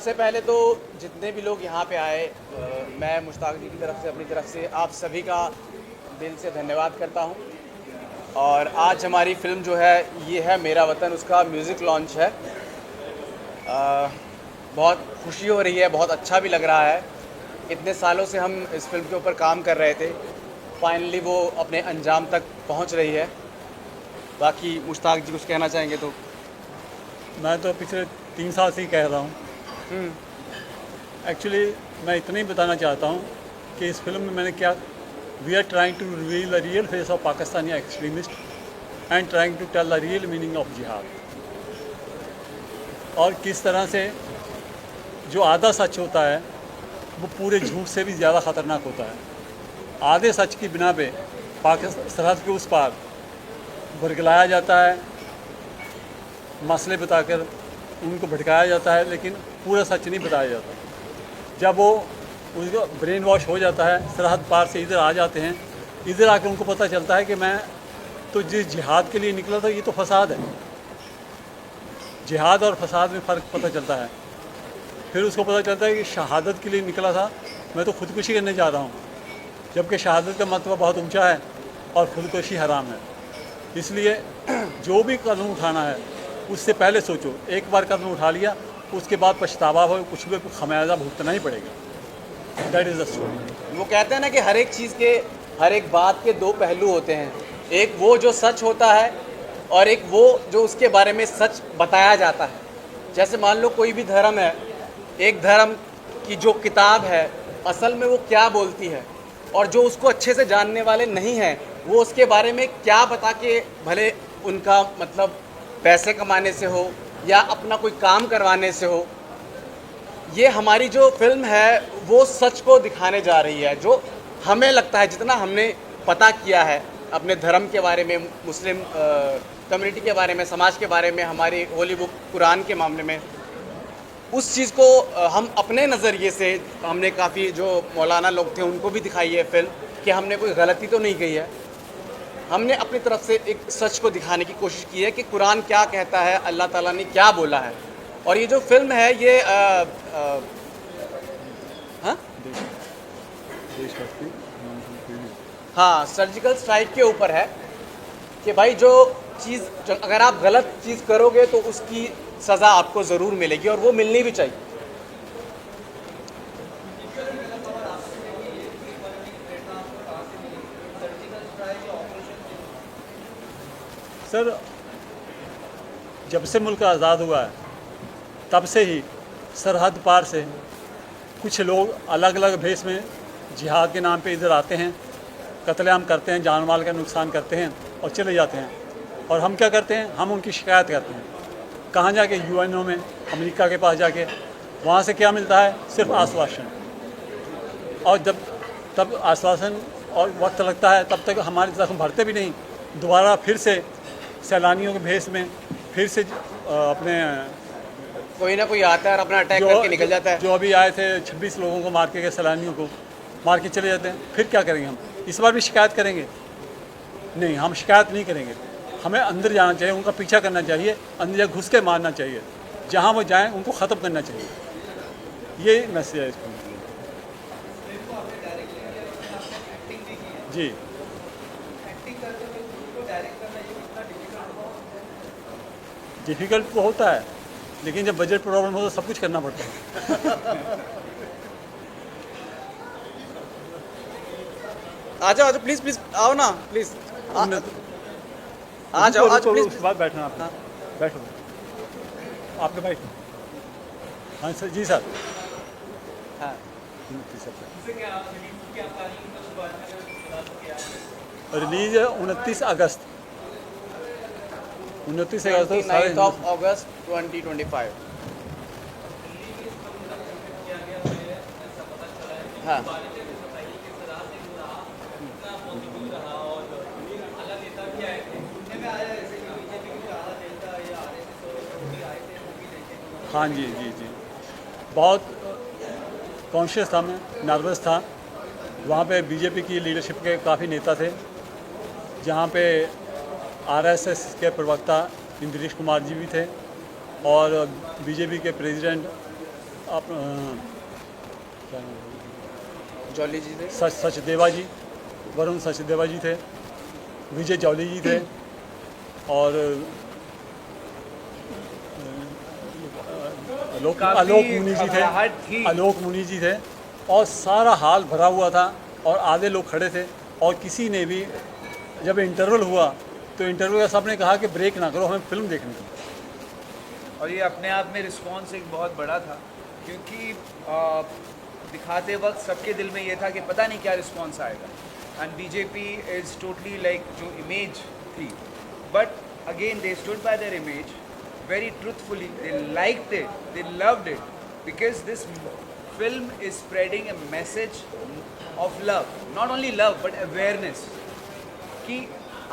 सबसे पहले तो जितने भी लोग यहाँ पे आए मैं मुश्ताक जी की तरफ से अपनी तरफ से आप सभी का दिल से धन्यवाद करता हूँ। और आज हमारी फ़िल्म जो है ये है मेरा वतन, उसका म्यूज़िक लॉन्च है। बहुत खुशी हो रही है, बहुत अच्छा भी लग रहा है। इतने सालों से हम इस फिल्म के ऊपर काम कर रहे थे, फाइनली वो अपने अंजाम तक पहुँच रही है। बाकी मुश्ताक जी कुछ कहना चाहेंगे तो? मैं तो पिछले 3 साल से ही कह रहा हूँ। एक्चुअली मैं इतना ही बताना चाहता हूँ कि इस फिल्म में मैंने क्या, we are trying to reveal the real face of Pakistani extremist and trying to tell the real meaning of जिहाद। और किस तरह से जो आधा सच होता है वो पूरे झूठ से भी ज़्यादा ख़तरनाक होता है। आधे सच की बिना पे पाकिस्तान सरहद के उस पार बरगलाया जाता है, मसले बताकर उनको भटकाया जाता है, लेकिन पूरा सच नहीं बताया जाता। जब वो उनको ब्रेन वॉश हो जाता है, सरहद पार से इधर आ जाते हैं, इधर आकर उनको पता चलता है कि मैं तो जिस जिहाद के लिए निकला था ये तो फसाद है। जिहाद और फसाद में फ़र्क पता चलता है। फिर उसको पता चलता है कि शहादत के लिए निकला था, मैं तो खुदकुशी करने जा रहा हूँ, जबकि शहादत का मतलब बहुत ऊंचा है और खुदकुशी हराम है। इसलिए जो भी कदम उठाना है उससे पहले सोचो। एक बार कदम उठा लिया उसके बाद पछतावा हो, कुछ भी खमियाजा भुगतना ही पड़ेगा। That is the story. वो कहते हैं ना कि हर एक चीज़ के, हर एक बात के दो पहलू होते हैं। एक वो जो सच होता है और एक वो जो उसके बारे में सच बताया जाता है। जैसे मान लो कोई भी धर्म है, एक धर्म की जो किताब है असल में वो क्या बोलती है, और जो उसको अच्छे से जानने वाले नहीं हैं वो उसके बारे में क्या बता के, भले उनका मतलब पैसे कमाने से हो या अपना कोई काम करवाने से हो, ये हमारी जो फिल्म है वो सच को दिखाने जा रही है। जो हमें लगता है, जितना हमने पता किया है अपने धर्म के बारे में, मुस्लिम कम्युनिटी के बारे में, समाज के बारे में, हमारी होली बुक कुरान के मामले में, उस चीज़ को हम अपने नज़रिए से, हमने काफ़ी जो मौलाना लोग थे उनको भी दिखाई है फिल्म कि हमने कोई गलती तो नहीं कही है। हमने अपनी तरफ से एक सच को दिखाने की कोशिश की है कि कुरान क्या कहता है, अल्लाह ताला ने क्या बोला है। और ये जो फिल्म है ये हाँ, सर्जिकल स्ट्राइक के ऊपर है कि भाई जो चीज़, अगर आप गलत चीज़ करोगे तो उसकी सज़ा आपको ज़रूर मिलेगी और वो मिलनी भी चाहिए। सर, जब से मुल्क आज़ाद हुआ है तब से ही सरहद पार से कुछ लोग अलग अलग भेष में जिहाद के नाम पे इधर आते हैं, कत्लेआम करते हैं, जान माल का नुकसान करते हैं और चले जाते हैं। और हम क्या करते हैं, हम उनकी शिकायत करते हैं। कहाँ जाके? यूएनओ में, अमेरिका के पास जाके। वहाँ से क्या मिलता है? सिर्फ आश्वासन। और जब तब आश्वासन और वक्त लगता है तब तक हमारे जख्म भरते भी नहीं। दोबारा फिर से सैलानियों के भेष में फिर से अपने कोई ना कोई आता है और अपना अटैक करके निकल जाता है। जो अभी आए थे 26 लोगों को मार के, सैलानियों को मार के चले जाते हैं। फिर क्या करेंगे हम? इस बार भी शिकायत करेंगे? नहीं, हम शिकायत नहीं करेंगे। हमें अंदर जाना चाहिए, उनका पीछा करना चाहिए, अंदर घुस के मारना चाहिए। जहाँ वो जाएं उनको ख़त्म करना चाहिए। ये मैसेज है इसको। जी, डिफ़िकल्ट तो होता है, लेकिन जब बजट प्रॉब्लम हो तो सब कुछ करना पड़ता है। आ जाओ, प्लीज़ प्लीज़ आओ ना, प्लीज़ आ जाओ, आज प्लीज़। उसके बाद बैठना आप। बैठो, आपने बैठो। हाँ सर, जी सर। हाँ, रिलीज है 29 अगस्त। 29 अगस्त 29 ऑफ अगस्त 2025। हाँ, हाँ जी जी जी, बहुत कॉन्शियस था मैं, नर्वस था। वहाँ पे बीजेपी की लीडरशिप के काफ़ी नेता थे, जहाँ पे आरएसएस के प्रवक्ता इंद्रेश कुमार जी भी थे और बीजेपी के प्रेसिडेंट आप क्या नाम है? जॉली जी थे। सचदेवा जी, वरुण सचदेवा जी थे, विजय जौली जी थे, और आलोक मुनि जी थे, आलोक मुनि जी थे, और सारा हाल भरा हुआ था और आधे लोग खड़े थे, और किसी ने भी जब इंटरवल हुआ तो इंटरवल का सबने कहा कि ब्रेक ना करो, हमें फिल्म देखनी थी। और ये अपने आप में रिस्पॉन्स एक बहुत बड़ा था, क्योंकि दिखाते वक्त सबके दिल में ये था कि पता नहीं क्या रिस्पॉन्स आएगा, and BJP is totally like जो इमेज थी, but again they stood by there image very truthfully. They liked it, they loved it, because this film is spreading a message of love, not only love but awareness, कि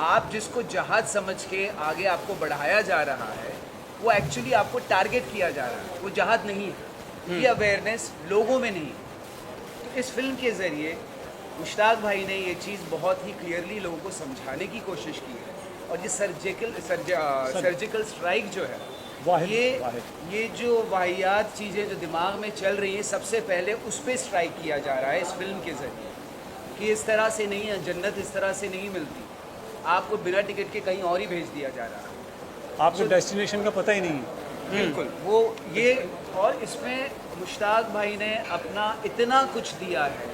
आप जिसको जहाज समझ के आगे आपको बढ़ाया जा रहा है वो एक्चुअली आपको टारगेट किया जा रहा है, वो जहाज नहीं है। ये अवेयरनेस लोगों में नहीं है। तो इस फिल्म के ज़रिए मुश्ताक भाई ने ये चीज़ बहुत ही क्लियरली लोगों को समझाने की कोशिश की है, और ये सर्जिकल स्ट्राइक जो है, ये जो वाहियात चीज़ें जो दिमाग में चल रही हैं, सबसे पहले उस पर स्ट्राइक किया जा रहा है इस फिल्म के ज़रिए, कि इस तरह से नहीं है, जन्नत इस तरह से नहीं मिलती, आपको बिना टिकट के कहीं और ही भेज दिया जा रहा है, आपको डेस्टिनेशन का पता ही नहीं है। बिल्कुल वो ये। और इसमें मुश्ताक भाई ने अपना इतना कुछ दिया है,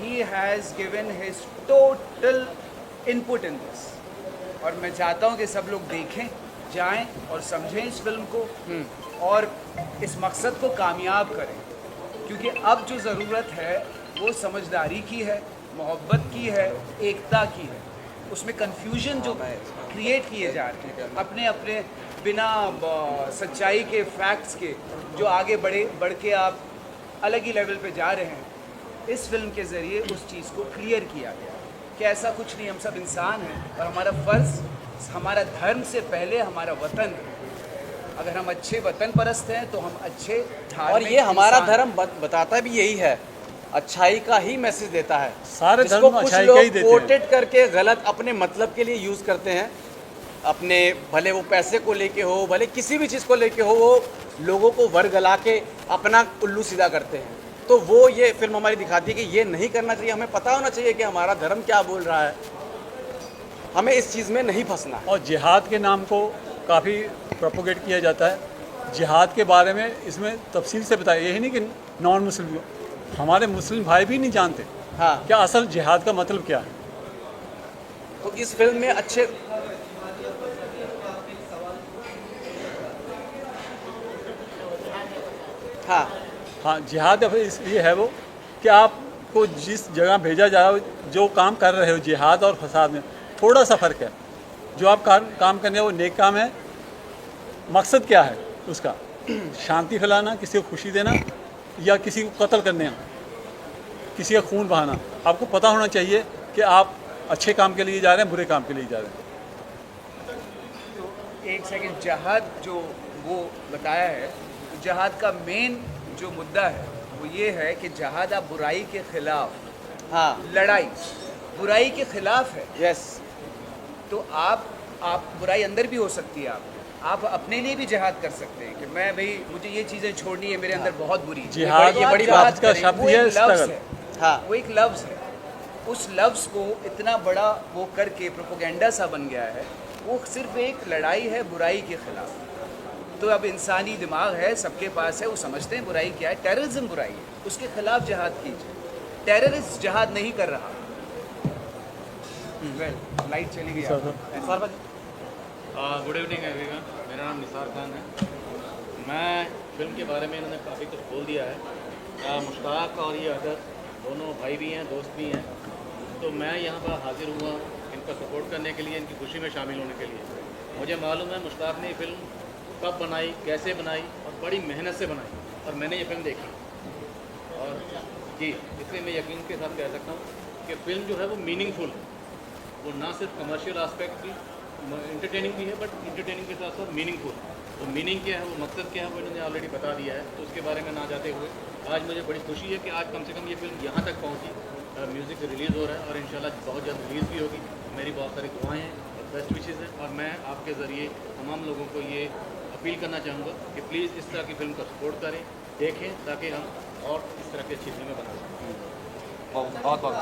he has given his total input in this, और मैं चाहता हूँ कि सब लोग देखें, जाएं और समझें इस फिल्म को, और इस मकसद को कामयाब करें, क्योंकि अब जो ज़रूरत है वो समझदारी की है, मोहब्बत की है, एकता की है। उसमें कन्फ्यूजन जो क्रिएट किए जा रहे हैं अपने अपने बिना सच्चाई के, फैक्ट्स के, जो आगे बढ़ के आप अलग ही लेवल पे जा रहे हैं, इस फिल्म के ज़रिए उस चीज़ को क्लियर किया गया कि ऐसा कुछ नहीं, हम सब इंसान हैं, और हमारा फ़र्ज़ हमारा धर्म से पहले हमारा वतन है। अगर हम अच्छे वतन परस्त हैं तो हम अच्छे धार्मिक, और ये हमारा धर्म बताता भी यही है, अच्छाई का ही मैसेज देता है। सारे जिसको धर्म कुछ अच्छाई लोग का ही देते हैं। कोटेड करके गलत अपने मतलब के लिए यूज़ करते हैं, अपने भले वो पैसे को लेके हो, भले किसी भी चीज़ को लेके हो, वो लोगों को वर्गला के अपना उल्लू सीधा करते हैं। तो वो ये फिल्म हमारी दिखाती है कि ये नहीं करना चाहिए, हमें पता होना चाहिए कि हमारा धर्म क्या बोल रहा है, हमें इस चीज़ में नहीं फंसना। और जिहाद के नाम को काफ़ी प्रोपोगेट किया जाता है। जिहाद के बारे में इसमें तफसील से बताया, यही नहीं कि नॉन मुस्लिम, हमारे मुस्लिम भाई भी नहीं जानते हाँ, क्या असल जिहाद का मतलब क्या है। तो इस फिल्म में अच्छे हाँ जिहाद इसलिए है वो कि आपको जिस जगह भेजा जा रहा है, जो काम कर रहे हो जिहाद और फसाद में थोड़ा सा फ़र्क है। जो आप काम करने हैं वो नेक काम है, मकसद क्या है उसका, शांति फैलाना, किसी को खुशी देना, या किसी को कत्ल करने, किसी का खून बहाना। आपको पता होना चाहिए कि आप अच्छे काम के लिए जा रहे हैं, बुरे काम के लिए जा रहे हैं। तो एक सेकंड, जहाद जो वो बताया है, जहाद का मेन जो मुद्दा है वो ये है कि जहाद आप बुराई के खिलाफ, हाँ, लड़ाई बुराई के खिलाफ है। यस, तो आप बुराई अंदर भी हो सकती है, आप अपने लिए भी जिहाद कर सकते हैं कि मैं भाई मुझे ये चीज़ें छोड़नी है, मेरे अंदर बहुत बुरी है। जिहाद ये बड़ी जिहाद बात का करें, शब्द वो ही है एक लफ्ज़ स्ट्रगल। है, हाँ, वो एक लफ्ज़ है। उस लफ्ज़ को इतना बड़ा वो करके प्रोपोगेंडा सा बन गया है, वो सिर्फ एक लड़ाई है बुराई के खिलाफ। तो अब इंसानी दिमाग है, सबके पास है, वो समझते हैं बुराई क्या है। टेररिज्म बुराई है, उसके खिलाफ जिहाद कीजिए। टेररिस्ट जिहाद नहीं कर रहा। लाइट चली गई। गुड इवनिंग एवरीवन, मेरा नाम निसार खान है। मैं फिल्म के बारे में इन्होंने काफ़ी कुछ बोल दिया है। मुश्ताक और ये अदर दोनों भाई भी हैं, दोस्त भी हैं, तो मैं यहाँ पर हाजिर हुआ इनका सपोर्ट करने के लिए, इनकी खुशी में शामिल होने के लिए। मुझे मालूम है मुश्ताक ने ये फिल्म कब बनाई, कैसे बनाई, और बड़ी मेहनत से बनाई, और मैंने ये फिल्म देखी, और जी इसलिए मैं यकीन के साथ कह सकता हूँ कि फिल्म जो है वो मीनिंगफुल है। वो ना सिर्फ कमर्शियल आस्पेक्ट की इंटरटेनिंग भी है, बट इंटरटेनिंग के साथ साथ मीनिंगफुल। तो मीनिंग क्या है, वो मकसद क्या है, वो इन्होंने ऑलरेडी बता दिया है, तो उसके बारे में ना जाते हुए आज मुझे बड़ी खुशी है कि आज कम से कम ये फिल्म यहाँ तक पहुँची, म्यूज़िक रिलीज़ हो रहा है, और इंशाल्लाह बहुत जल्द रिलीज़ भी होगी। मेरी बहुत सारी दुआएँ हैं और बेस्ट विशेज़ हैं, और मैं आपके ज़रिए तमाम लोगों को ये अपील करना चाहूँगा कि प्लीज़ इस तरह की फिल्म का सपोर्ट करें, देखें ताकि हम और इस तरह की अच्छी फिल्में बना सकें। बहुत बहुत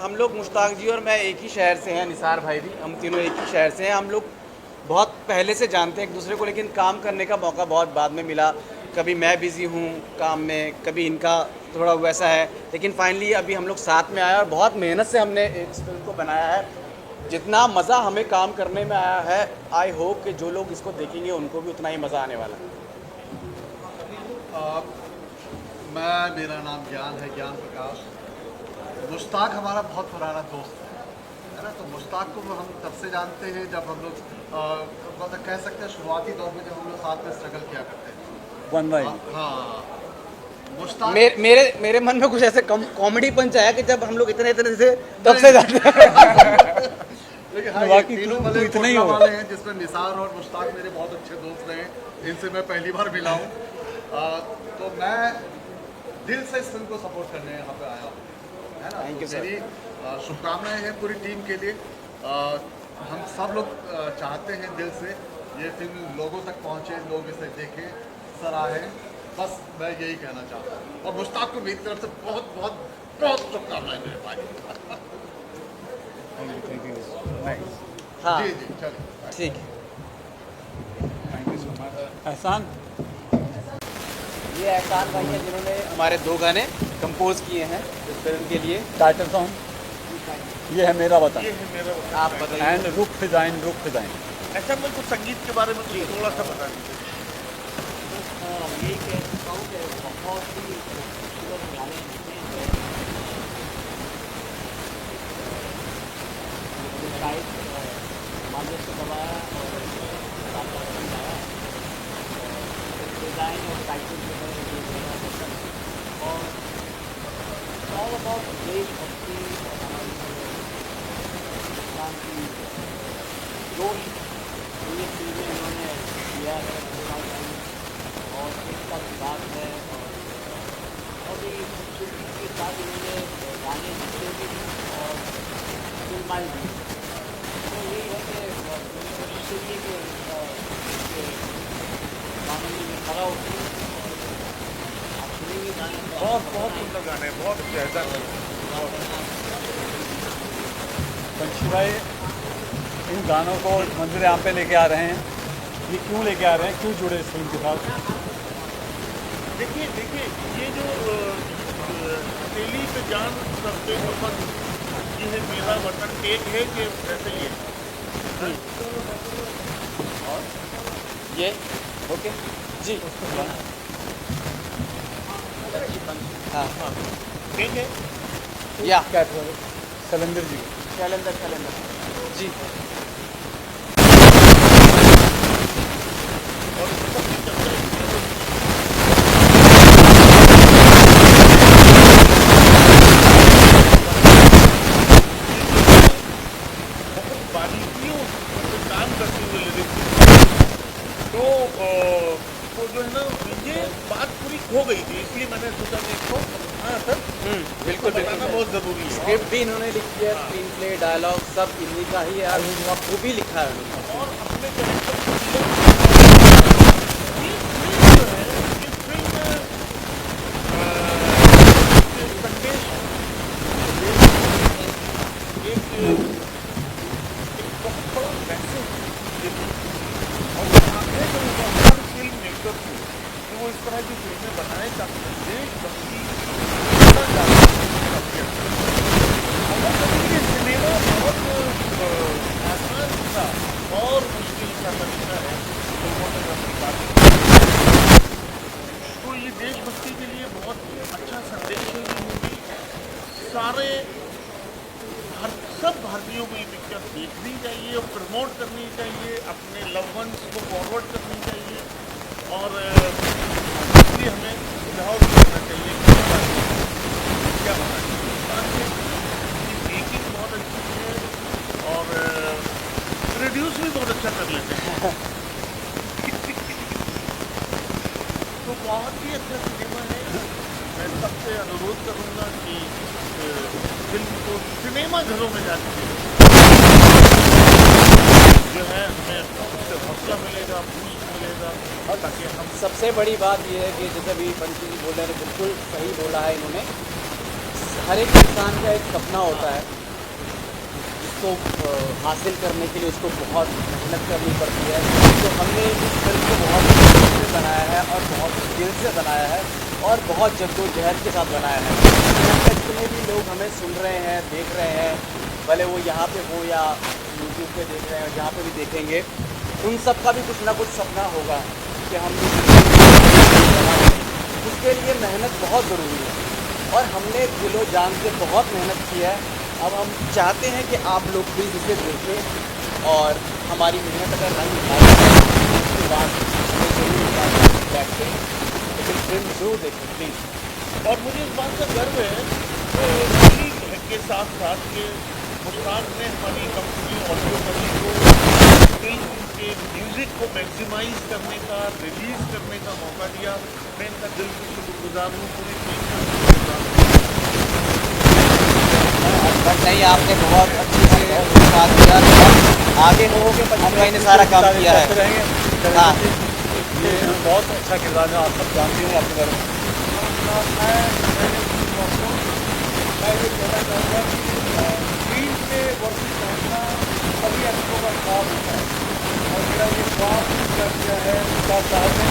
हम लोग मुश्ताक जी और मैं एक ही शहर से हैं, निसार भाई भी, हम तीनों एक ही शहर से हैं। हम लोग बहुत पहले से जानते हैं एक दूसरे को, लेकिन काम करने का मौका बहुत बाद में मिला। कभी मैं बिज़ी हूँ काम में, कभी इनका थोड़ा वैसा है, लेकिन फाइनली अभी हम लोग साथ में आए और बहुत मेहनत से हमने इस फिल्म को बनाया है। जितना मज़ा हमें काम करने में आया है, आई होप कि जो लोग इसको देखेंगे उनको भी उतना ही मज़ा आने वाला है। मेरा नाम ज्ञान है, ज्ञान प्रकाश। मुश्ताक हमारा बहुत पुराना दोस्त है ना। तो मुश्ताक को हम तब से जानते हैं जब हम लोग मतलब कह सकते हैं शुरुआती दौर में जब हम लोग साथ में स्ट्रगल किया करते थे। वन भाई हाँ, मुश्ताक मेरे मन में कुछ ऐसे कॉमेडी पंच आया कि जब हम लोग इतने से तब से जानते हैं। लेकिन हाँ, बाकी ये तीनों तो वाले इतना ही कोटला होगा। वाले हैं जिसमें निसार और मुश्ताक मेरे बहुत अच्छे दोस्त रहे। इनसे मैं पहली बार मिला हूँ। तो मैं दिल से इस फिल्म को सपोर्ट करने यहाँ पे आया हूँ, है ना। Thank you, तो sir. मेरी शुभकामनाएं हैं पूरी टीम के लिए। हम सब लोग चाहते हैं दिल से ये फिल्म लोगों तक पहुँचे, लोग इसे देखें, सराहें। बस मैं यही कहना चाहता हूँ। और मुश्ताक को मेरी तरफ से बहुत बहुत बहुत शुभकामनाएं मेरे भाई। हाँ जी जी, चलिए। ठीक है। एहसान ये एहसान भाई हैं जिन्होंने हमारे 2 गाने कंपोज किए हैं इस फिल्म के लिए। टाइटल सॉन्ग ये है मेरा वतन आप बताइए। एंड रुख फिजाइन रुख फिजाइन। ऐसा मेरे को संगीत के बारे में कुछ थोड़ा सा बता दीजिए। ये कहता हूँ कि बहुत ही खूबसूरत गाने लिखे हैं। शायद मालिक से दबाया और डिज़ाइन और टाइटल जो है ये मेरा वतन और ऑल अबाउट देशभक्ति और हमारी हिंदुस्तान की जोश ये चीज़ें उन्होंने किया है और इसका विकास है और भी खूबसूरती के साथ इन्होंने गाने लिखे भी और फिल्माए भी। तो यही है कि मेरी कोशिश यही है कि गाने में मैं खड़ा होती हूँ और आप सुनेंगे गाने तो बहुत बहुत सुंदर गाने हैं, बहुत बेहतर है। पंछी भाई इन गानों को मंदिर यहाँ पे लेके आ रहे हैं, ये क्यों लेके आ रहे हैं, क्यों जुड़े इस फिल्म के साथ? देखिए ये जो हथेली पे जान करते वक्त ये है मेरा वतन एक है कि ऐसे ही है। ये ओके जी। हाँ एक है या सलेंदर जी कैलेंडर जी। और सब कुछ चलता है। बहुत बारीकियों से काम करते हुए लिरिक्स तो जो है ना ये बात पूरी खो गई थी, इसलिए मैंने सोचा कि इसको हाँ सर बिल्कुल बताना बहुत ज़रूरी है। स्क्रिप्ट भी इन्होंने लिखी है, स्क्रीन प्ले डायलॉग सब इन्हीं का ही है और वो भी लिखा है उन्होंने। और अपने कैरेक्टर को ये फिल्म जो है ये फिल्म संदेश एक बहुत बड़ा मैसेज और चाहते हैं कि हर फिल्म मेकर को कि वो इस तरह की फिल्में बनाए ताकि देशभक्ति सिनेमा बहुत आसान था और मुश्किल का तरीका है फिल्मों में अपनी बात। तो ये देशभक्ति के लिए बहुत अच्छा संदेश है ये मूवी। सारे सब भारतीयों को ये पिक्चर देखनी चाहिए और प्रमोट करनी चाहिए, अपने लव वंस को फॉरवर्ड करनी चाहिए और इसलिए हमें सुझाव भी देना चाहिए कि क्या होना चाहिए। मेकिंग बहुत अच्छी है और प्रोड्यूस भी बहुत अच्छा कर लेते हैं। तो बहुत ही अच्छा सिनेमा है। मैं सबसे अनुरोध करूँगा कि फिल्म को सिनेमा घरों में जाके जो है हमें उससे बहुत हौसला मिलेगा, बूस्ट मिलेगा, और ताकि हम सबसे बड़ी बात यह है कि जैसे अभी पंडित जी बोल रहे हैं, बिल्कुल सही बोला है इन्होंने। हर एक इंसान का एक सपना होता है, जिसको हासिल करने के लिए उसको बहुत मेहनत करनी पड़ती है। तो हमने इस फिल्म को बहुत मेहनत से बनाया है और बहुत दिल से बनाया है और बहुत जद्दोजहद के साथ बनाया है। जितने भी लोग हमें सुन रहे हैं, देख रहे हैं, भले वो यहाँ पे हो या यूट्यूब पे देख रहे हैं, जहाँ पे भी देखेंगे, उन सब का भी कुछ ना कुछ सपना होगा कि हम भी उसके लिए मेहनत बहुत ज़रूरी है और हमने दिलो जान से बहुत मेहनत की है। अब हम चाहते हैं कि आप लोग प्लीज़ इसे देखें और हमारी मेहनत अगर रंग लाए उसके बाद हमें ज़रूर बैठ के लेकिन फिल्म ज़रूर देखें प्लीज़। और मुझे इस बात का गर्व है कि इसी के साथ साथ के मुश्ताक ने हमारी कंपनी ऑडियो मनी को फिल्म के म्यूज़िक को मैक्सिमाइज करने का, रिलीज़ करने का मौका दिया। मैं इनका दिल से शुक्रगुजार हूँ, पूरी टीम का शुक्रगुजार हूँ। बट नहीं, आपने बहुत अच्छे से साथ दिया, बहुत आगे होगे। पंडित भाई ने सारा काम किया है। हाँ, ये बहुत अच्छा किरदार है, आप सब जानते हैं आपके बारे में। मैं ये कहना चाहूँगा कि स्क्रीन पे वर्किंग करना सभी एक्टरों का ख्वाब होता है और मेरा ये ख्वाब पूरा किया है। मुश्ताक साहब ने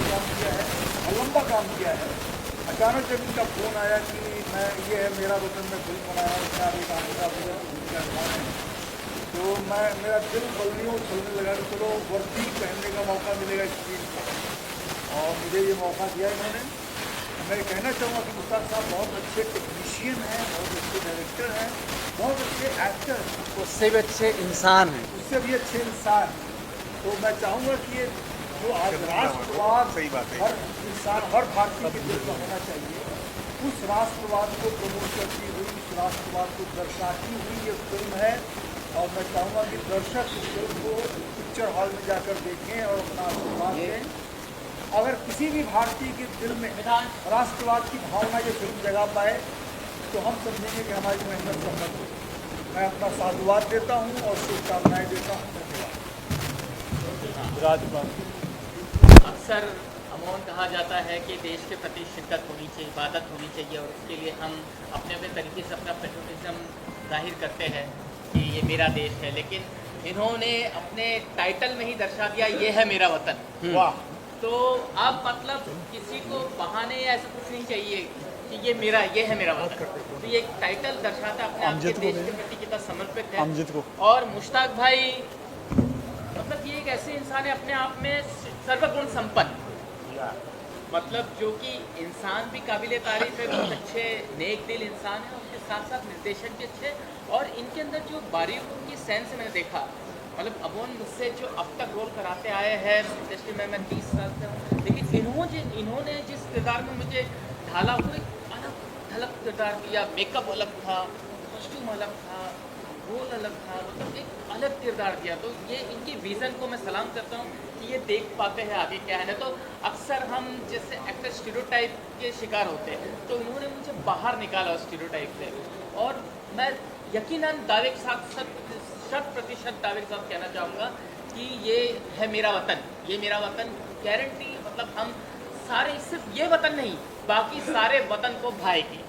काम किया है और लंबा काम किया है। अचानक जब इनका फ़ोन आया कि मैं ये है मेरा वतन में फिल्म बनाया हूँ, इसमें आप एक आमिरा भूमिका निभा रहे हैं, तो मेरा दिल बल्लियों चलने लगा कि चलो वर्दी पहनने का मौका मिलेगा स्क्रीन पर। और मुझे ये मौका दिया इन्होंने। मैं कहना चाहूँगा कि मुश्ताक साहब बहुत अच्छे टेक्नीशियन हैं, बहुत अच्छे डायरेक्टर हैं, बहुत अच्छे एक्टर हैं, उससे भी अच्छे इंसान हैं। उससे भी अच्छे इंसान हैं। तो मैं चाहूँगा कि ये जो आज राष्ट्रवाद सही बात है। हर इंसान, हर भारतीय के दिल में होना चाहिए, उस राष्ट्रवाद को प्रमोट करती हुई, उस राष्ट्रवाद को दर्शाती हुई ये फिल्म है। और मैं चाहूँगा कि दर्शक इस फिल्म को पिक्चर हॉल में जाकर देखें और अपना आशीर्वाद दें। अगर किसी भी भारतीय के दिल में राष्ट्रवाद की भावना ये फिल्म जगा पाए तो हम समझेंगे कि हमारी मेहनत सफल हुई। मैं अपना साधुवाद देता हूँ और शुभकामनाएं देता हूँ। धन्यवाद। राजपाल अक्सर अमोन कहा जाता है कि देश के प्रति शिद्दत होनी चाहिए, इबादत होनी चाहिए और उसके लिए हम अपने अपने तरीके से अपना पेट्रोटिज्म जाहिर करते हैं कि ये मेरा देश है। लेकिन इन्होंने अपने टाइटल में ही दर्शा दिया, ये है मेरा वतन। वाह। तो अब मतलब किसी को बहाने या ऐसा कुछ नहीं चाहिए कि ये है मेरा वतन। तो ये टाइटल दर्शाता है अपने आप के देश के प्रति कितना समर्पित है। अमजद को और मुश्ताक भाई मतलब ये एक ऐसे इंसान है अपने आप में सर्वगुण संपन्न, मतलब जो कि इंसान भी काबिल तारीफ है, बहुत अच्छे नेक दिल इंसान है, उसके साथ साथ निर्देशन भी अच्छे। और इनके अंदर जो बारीक उनकी सेंस मैंने देखा, मतलब अमोन मुझसे जो अब तक रोल कराते आए हैं इंडस्ट्री में, मैं 30 साल से हूँ, लेकिन इन्होंने जिस किरदार में मुझे ढाला वो एक अलग किरदार किया। मेकअप अलग था, कॉस्ट्यूम अलग था, रोल अलग था, मतलब एक अलग किरदार दिया। तो ये इनकी विज़न को मैं सलाम करता हूँ कि ये देख पाते हैं आगे क्या है। ना तो अक्सर हम जैसे एक्टर स्टीरियोटाइप के शिकार होते हैं, तो इन्होंने मुझे बाहर निकाला उस स्टीरियोटाइप से। और मैं यकीनन दावे के साथ 100% दावे के साथ कहना चाहूँगा कि ये है मेरा वतन, ये मेरा वतन गारंटी। मतलब हम सारे, सिर्फ ये वतन नहीं, बाकी सारे वतन को भाएगी।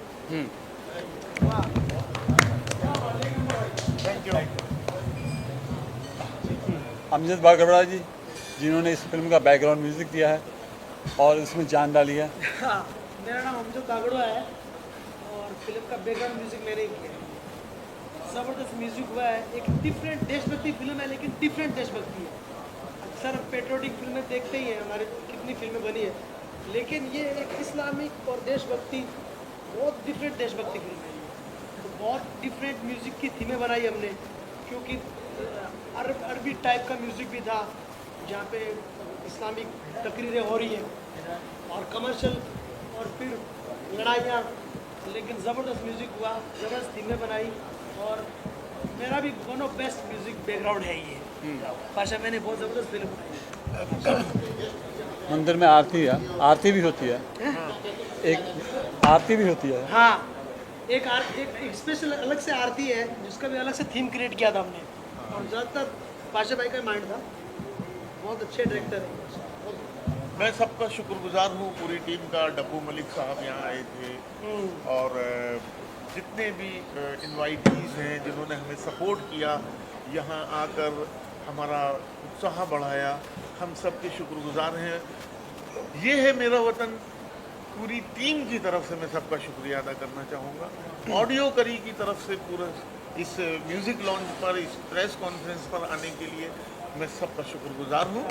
अमजद बागड़बड़ा जी, जिन्होंने इस फिल्म का बैकग्राउंड म्यूज़िक दिया है और इसमें जान डाली है। हाँ, मेरा नाम अमजद बागड़वा है और फिल्म का बैकग्राउंड म्यूज़िक मैंने ही किया है। ज़बरदस्त म्यूज़िक हुआ है, एक डिफरेंट देशभक्ति फिल्म है, लेकिन डिफरेंट देशभक्ति है। अक्सर हम पेट्रोटिक फिल्में देखते ही हैं, हमारे कितनी फिल्में बनी है, लेकिन ये एक इस्लामिक और देशभक्ति, बहुत डिफरेंट देशभक्ति फिल्म है। तो बहुत डिफरेंट म्यूज़िक की थीमें बनाई हमने, क्योंकि अरबी टाइप का म्यूज़िक भी था, जहाँ पे इस्लामिक तकरीरें हो रही हैं और कमर्शियल और फिर लड़ाइयाँ, लेकिन ज़बरदस्त म्यूज़िक हुआ, ज़बरदस्त थीमें बनाई। और मेरा भी one of best music background है ये। पाशा मैंने बहुत ज़बरदस्त फिल्म बनाई। मंदिर में आरती है, आरती भी होती है, एक आरती भी होती है। हाँ, एक स्पेशल अलग से आरती है, जिसका भी अलग से थीम क्रिएट किया था हमने। और ज़्यादातर पाशा भाई का माइंड था, बहुत अच्छे डायरेक्टर हैं। मैं सबका शुक्रगुजार हूँ, पूरी टीम का। डब्बू मलिक साहब यहाँ आए थे और जितने भी इनवाइटीज़ हैं जिन्होंने हमें सपोर्ट किया, यहाँ आकर हमारा उत्साह बढ़ाया, हम सबके शुक्रगुजार हैं। ये है मेरा वतन। पूरी टीम की तरफ से मैं सबका शुक्रिया अदा करना चाहूँगा। ऑडियो करी की तरफ से पूरा इस म्यूज़िक लॉन्च पर, इस प्रेस कॉन्फ्रेंस पर आने के लिए मैं सबका शुक्रगुजार हूँ।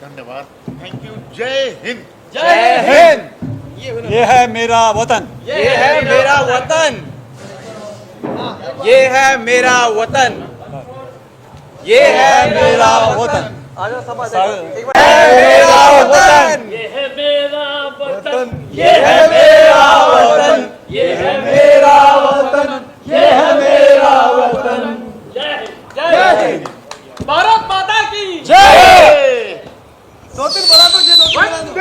धन्यवाद, थैंक यू। जय हिंद। जय हिंद। ये है मेरा वतन। ये है मेरा वतन। ये है मेरा वतन। ये है मेरा वतन। मेरा वतन। ये है मेरा वतन, ये है मेरा वतन। ये है मेरा वतन। ये है मेरा वतन। जय हिंद। भारत माता की जय। दो-तीन बोला तो ये दो-तीन बोला तो।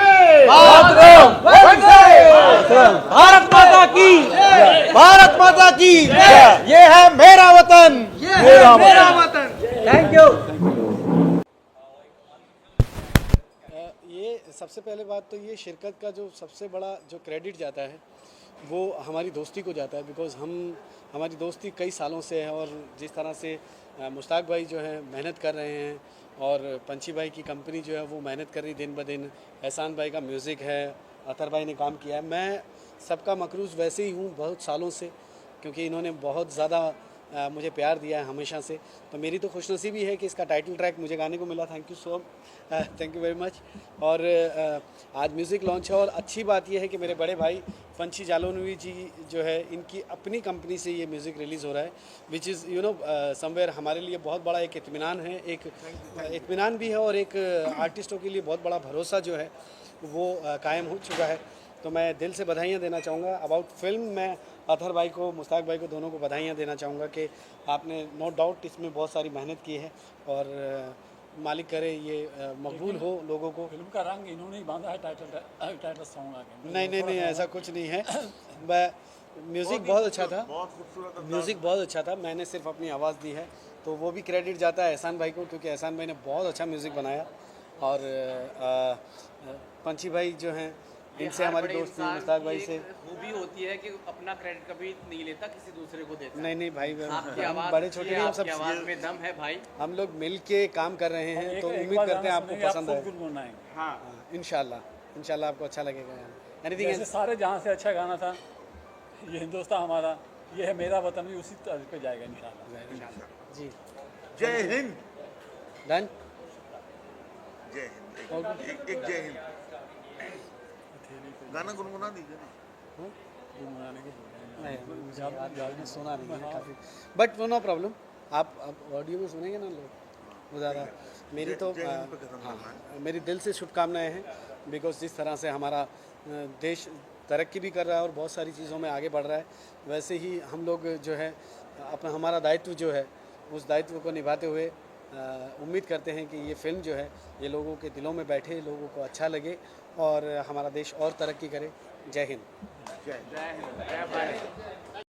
भारत माता की, भारत माता की। ये है मेरा वतन। ये है मेरा वतन। Thank you. ये सबसे पहले बात तो ये शिरकत का जो सबसे बड़ा जो क्रेडिट जाता है वो हमारी दोस्ती को जाता है, बिकॉज़ हमारी दोस्ती कई सालों से है। और जिस तरह से मुश्ताक भाई जो है मेहनत कर रहे हैं और पंछी भाई की कंपनी जो है वो मेहनत कर रही दिन ब दिन, एहसान भाई का म्यूज़िक है, अतर भाई ने काम किया है। मैं सबका मकरूज़ वैसे ही हूँ बहुत सालों से, क्योंकि इन्होंने बहुत ज़्यादा मुझे प्यार दिया है हमेशा से। तो मेरी तो खुशनसीबी है कि इसका टाइटल ट्रैक मुझे गाने को मिला। Thank you very much. और आज म्यूज़िक लॉन्च है और अच्छी बात यह है कि मेरे बड़े भाई पंछी जालोनवी जी जो है इनकी अपनी कंपनी से ये म्यूज़िक रिलीज़ हो रहा है, विच इज़ समवेयर हमारे लिए बहुत बड़ा एक इत्मीनान है, एक इत्मीनान भी है और एक आर्टिस्टों के लिए बहुत बड़ा भरोसा जो है वो कायम हो चुका है। तो मैं दिल से बधाइयाँ देना चाहूँगा। अबाउट फिल्म मैं अतहर भाई को, मुश्ताक भाई को, दोनों को बधाइयाँ देना चाहूँगा कि आपने नो डाउट इसमें बहुत सारी मेहनत की है और मालिक करे ये मकबूल हो लोगों को। फिल्म का रंग इन्होंने ही बांधा है टाइटल सॉन्ग आके। नहीं ऐसा कुछ नहीं है। म्यूज़िक बहुत अच्छा था, बहुत खूबसूरत। म्यूज़िक बहुत अच्छा था। मैंने सिर्फ अपनी आवाज़ दी है, तो वो भी क्रेडिट जाता है एहसान भाई को, क्योंकि एहसान भाई ने बहुत अच्छा म्यूज़िक बनाया। और पंछी भाई जो हैं इनसे हमारी दोस्ती मुश्ताक भाई से खूबी होती है कि अपना क्रेडिट कभी नहीं लेता, किसी दूसरे को देता। नहीं भाई, आपकी हम आवाज़, बड़े छोटे नहीं, हम सब आवाज़ में दम है भाई। हम लोग मिल के काम कर रहे हैं, तो उम्मीद करते हैं आपको पसंद आए। हाँ, इंशाल्लाह आपको अच्छा लगेगा। एनीथिंग जैसे सारे जहाँ से अच्छा गाना था, ये हिंदुस्तान हमारा, ये है मेरा वतन भी उसी तर्ज पे जाएगा इंशाल्लाह। जी, जय हिंद। डन। जय हिंद। एक जय हिंद गाना गुनगुना दीजिए ना। नहीं मुझे याद में सुना नहीं है काफ़ी, बट वो नो प्रॉब्लम। आप ऑडियो में सुनेंगे ना लोग वो ज़्यादा। मेरी तो हाँ, मेरी दिल से शुभकामनाएं हैं, बिकॉज जिस तरह से हमारा देश तरक्की भी कर रहा है और बहुत सारी चीज़ों में आगे बढ़ रहा है, वैसे ही हम लोग जो है अपना हमारा दायित्व जो है उस दायित्व को निभाते हुए उम्मीद करते हैं कि ये फिल्म जो है ये लोगों के दिलों में बैठे, लोगों को अच्छा लगे और हमारा देश और तरक्की करे। जय हिंद। जय जय हिंद, जय भारत।